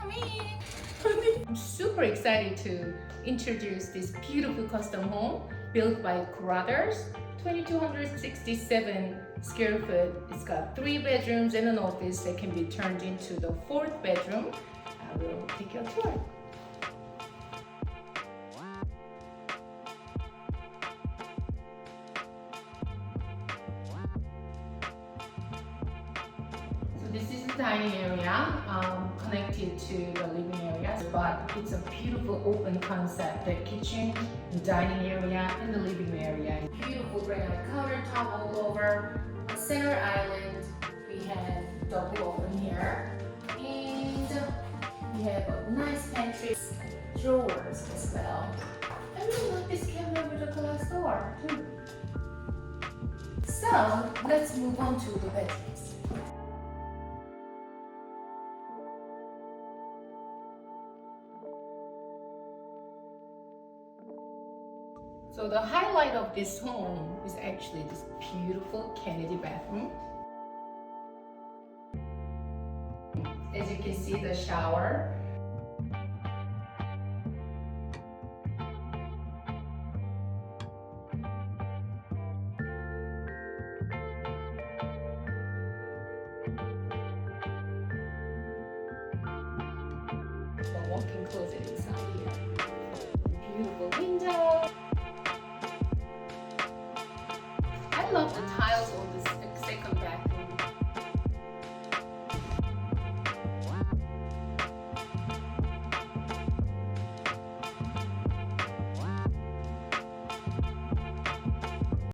me. I'm super excited to introduce this beautiful custom home built by Carother's. 2,267 square foot. It's got 3 bedrooms and an office that can be turned into the 4th bedroom. I will take you a tour. So this is the dining area connected to the living area, but it's a beautiful open concept. The kitchen, the dining area, and the living area. Beautiful granite countertop all over. A center island. We have double open here, and we have a nice pantry, drawers as well. I really like this cabinet with a glass door too. So let's move on to the bedrooms. So the highlight of this home is actually this beautiful Kennedy bathroom. As you can see, the shower. The walk-in closet inside here. Beautiful window. I love the tiles on this second bathroom.